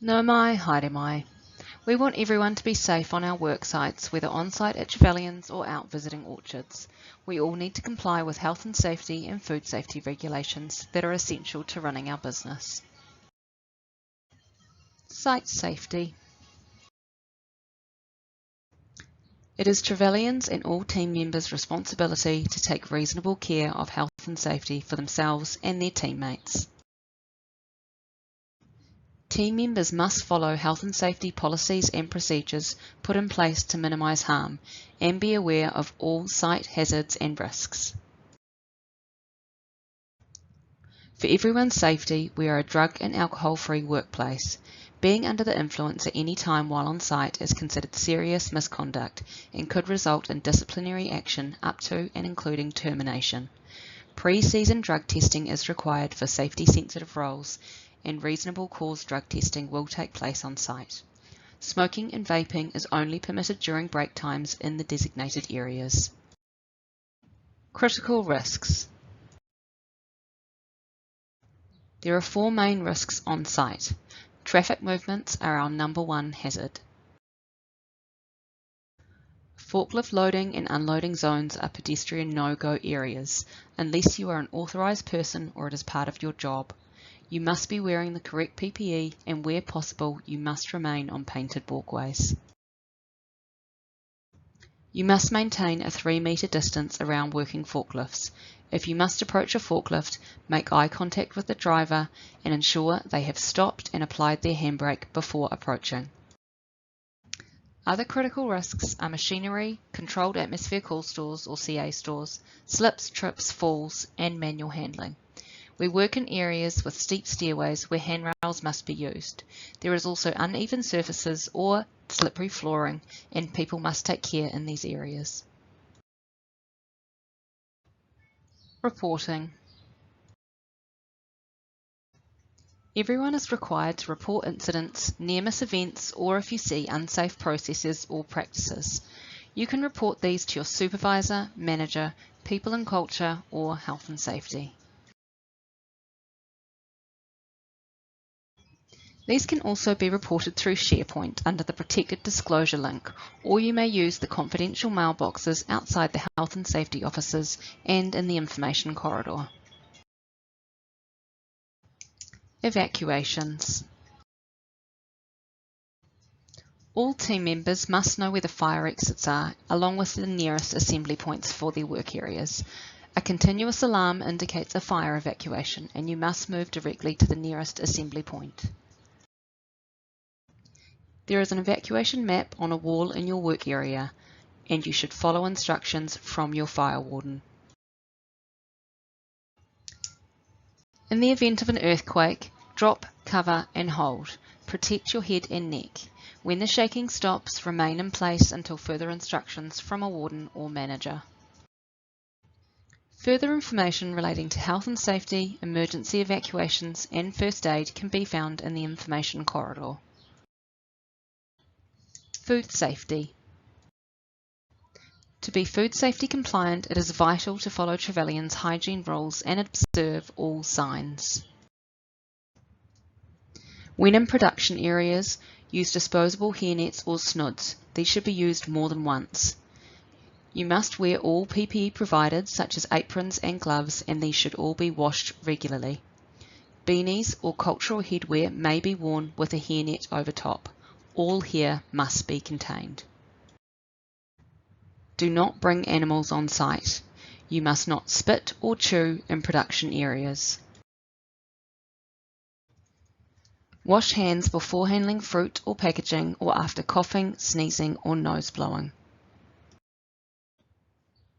No mai, haere mai. We want everyone to be safe on our work sites, whether on-site at Trevelyan's or out visiting orchards. We all need to comply with health and safety and food safety regulations that are essential to running our business. Site safety. It is Trevelyan's and all team members' responsibility to take reasonable care of health and safety for themselves and their teammates. Team members must follow health and safety policies and procedures put in place to minimise harm and be aware of all site hazards and risks. For everyone's safety, we are a drug and alcohol-free workplace. Being under the influence at any time while on site is considered serious misconduct and could result in disciplinary action up to and including termination. Pre-season drug testing is required for safety-sensitive roles, and reasonable cause drug testing will take place on site. Smoking and vaping is only permitted during break times in the designated areas. Critical risks. There are 4 main risks on site. Traffic movements are our #1 hazard. Forklift loading and unloading zones are pedestrian no-go areas, unless you are an authorised person or it is part of your job. You must be wearing the correct PPE and where possible you must remain on painted walkways. You must maintain a 3-metre distance around working forklifts. If you must approach a forklift, make eye contact with the driver and ensure they have stopped and applied their handbrake before approaching. Other critical risks are machinery, controlled atmosphere cool stores or CA stores, slips, trips, falls and manual handling. We work in areas with steep stairways where handrails must be used. There is also uneven surfaces or slippery flooring, and people must take care in these areas. Reporting. Everyone is required to report incidents, near-miss events, or if you see unsafe processes or practices. You can report these to your supervisor, manager, people and culture, or health and safety. These can also be reported through SharePoint under the Protected Disclosure link, or you may use the confidential mailboxes outside the health and safety offices and in the information corridor. Evacuations. All team members must know where the fire exits are, along with the nearest assembly points for their work areas. A continuous alarm indicates a fire evacuation, and you must move directly to the nearest assembly point. There is an evacuation map on a wall in your work area, and you should follow instructions from your fire warden. In the event of an earthquake, drop, cover and hold. Protect your head and neck. When the shaking stops, remain in place until further instructions from a warden or manager. Further information relating to health and safety, emergency evacuations and first aid can be found in the information corridor. Food safety. To be food safety compliant, it is vital to follow Trevelyan's hygiene rules and observe all signs. When in production areas, use disposable hairnets or snoods. These should be used more than once. You must wear all PPE provided, such as aprons and gloves, and these should all be washed regularly. Beanies or cultural headwear may be worn with a hairnet over top. All hair must be contained. Do not bring animals on site. You must not spit or chew in production areas. Wash hands before handling fruit or packaging or after coughing, sneezing or nose blowing.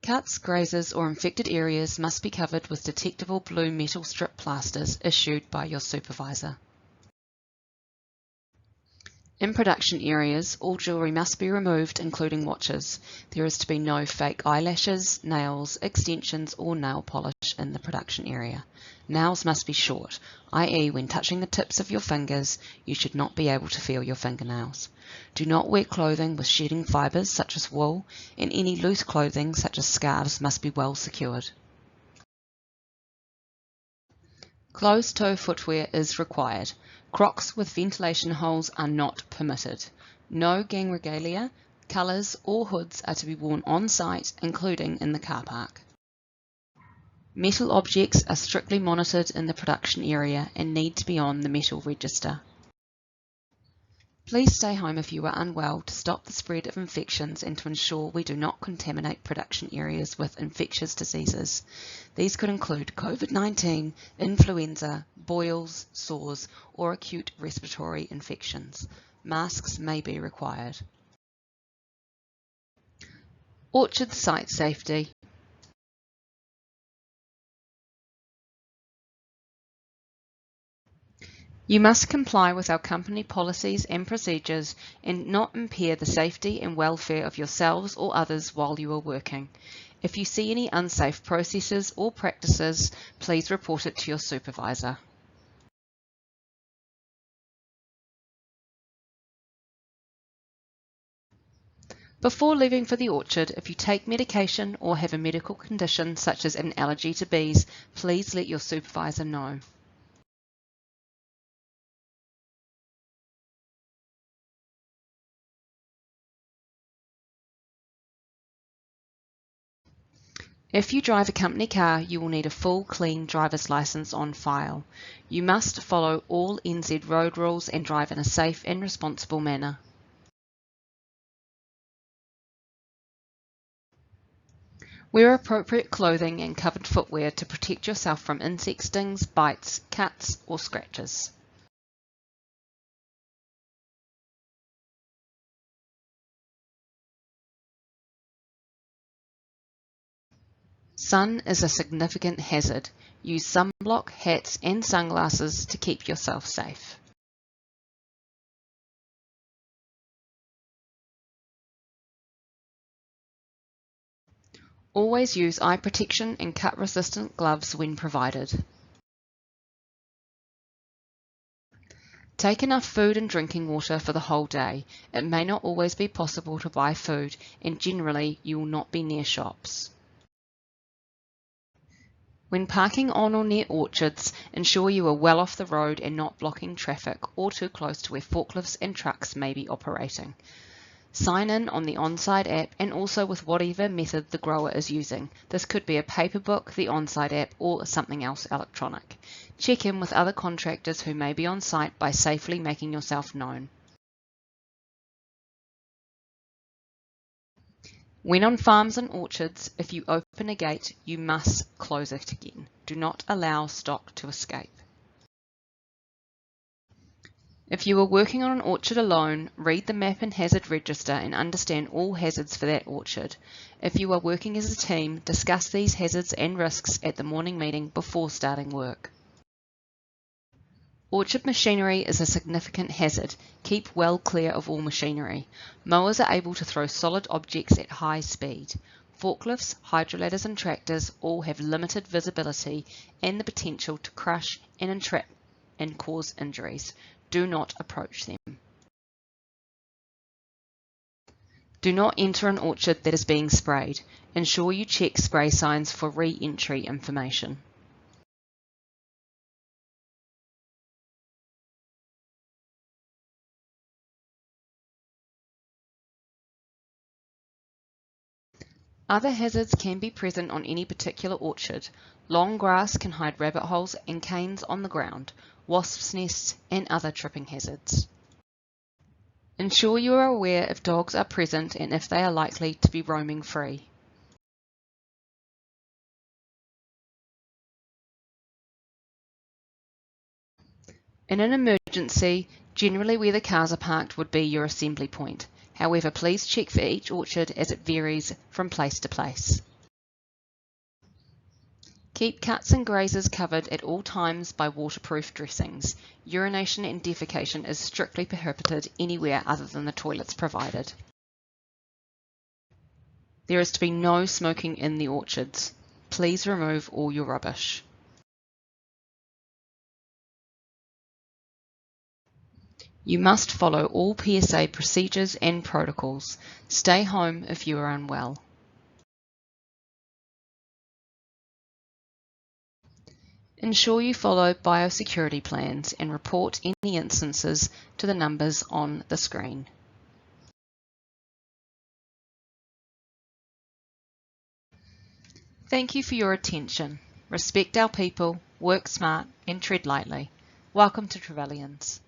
Cuts, grazes or infected areas must be covered with detectable blue metal strip plasters issued by your supervisor. In production areas, all jewellery must be removed, including watches. There is to be no fake eyelashes, nails, extensions or nail polish in the production area. Nails must be short, i.e. when touching the tips of your fingers, you should not be able to feel your fingernails. Do not wear clothing with shedding fibres such as wool, and any loose clothing such as scarves must be well secured. Closed-toe footwear is required. Crocs with ventilation holes are not permitted. No gang regalia, colours or hoods are to be worn on site, including in the car park. Metal objects are strictly monitored in the production area and need to be on the metal register. Please stay home if you are unwell to stop the spread of infections and to ensure we do not contaminate production areas with infectious diseases. These could include COVID-19, influenza, boils, sores, or acute respiratory infections. Masks may be required. Orchard site safety. You must comply with our company policies and procedures and not impair the safety and welfare of yourselves or others while you are working. If you see any unsafe processes or practices, please report it to your supervisor. Before leaving for the orchard, if you take medication or have a medical condition such as an allergy to bees, please let your supervisor know. If you drive a company car, you will need a full clean driver's license on file. You must follow all NZ road rules and drive in a safe and responsible manner. Wear appropriate clothing and covered footwear to protect yourself from insect stings, bites, cuts, or scratches. Sun is a significant hazard. Use sunblock, hats, and sunglasses to keep yourself safe. Always use eye protection and cut-resistant gloves when provided. Take enough food and drinking water for the whole day. It may not always be possible to buy food, and generally you will not be near shops. When parking on or near orchards, ensure you are well off the road and not blocking traffic or too close to where forklifts and trucks may be operating. Sign in on the OnSite app and also with whatever method the grower is using. This could be a paper book, the OnSite app, or something else electronic. Check in with other contractors who may be on site by safely making yourself known. When on farms and orchards, if you open a gate, you must close it again. Do not allow stock to escape. If you are working on an orchard alone, read the map and hazard register and understand all hazards for that orchard. If you are working as a team, discuss these hazards and risks at the morning meeting before starting work. Orchard machinery is a significant hazard. Keep well clear of all machinery. Mowers are able to throw solid objects at high speed. Forklifts, hydroladders and tractors all have limited visibility and the potential to crush and entrap and cause injuries. Do not approach them. Do not enter an orchard that is being sprayed. Ensure you check spray signs for re-entry information. Other hazards can be present on any particular orchard. Long grass can hide rabbit holes and canes on the ground, wasps' nests, and other tripping hazards. Ensure you are aware if dogs are present and if they are likely to be roaming free. In an emergency, generally where the cars are parked would be your assembly point. However, please check for each orchard as it varies from place to place. Keep cuts and grazes covered at all times by waterproof dressings. Urination and defecation is strictly prohibited anywhere other than the toilets provided. There is to be no smoking in the orchards. Please remove all your rubbish. You must follow all PSA procedures and protocols. Stay home if you are unwell. Ensure you follow biosecurity plans and report any instances to the numbers on the screen. Thank you for your attention. Respect our people, work smart and tread lightly. Welcome to Trevelyan's.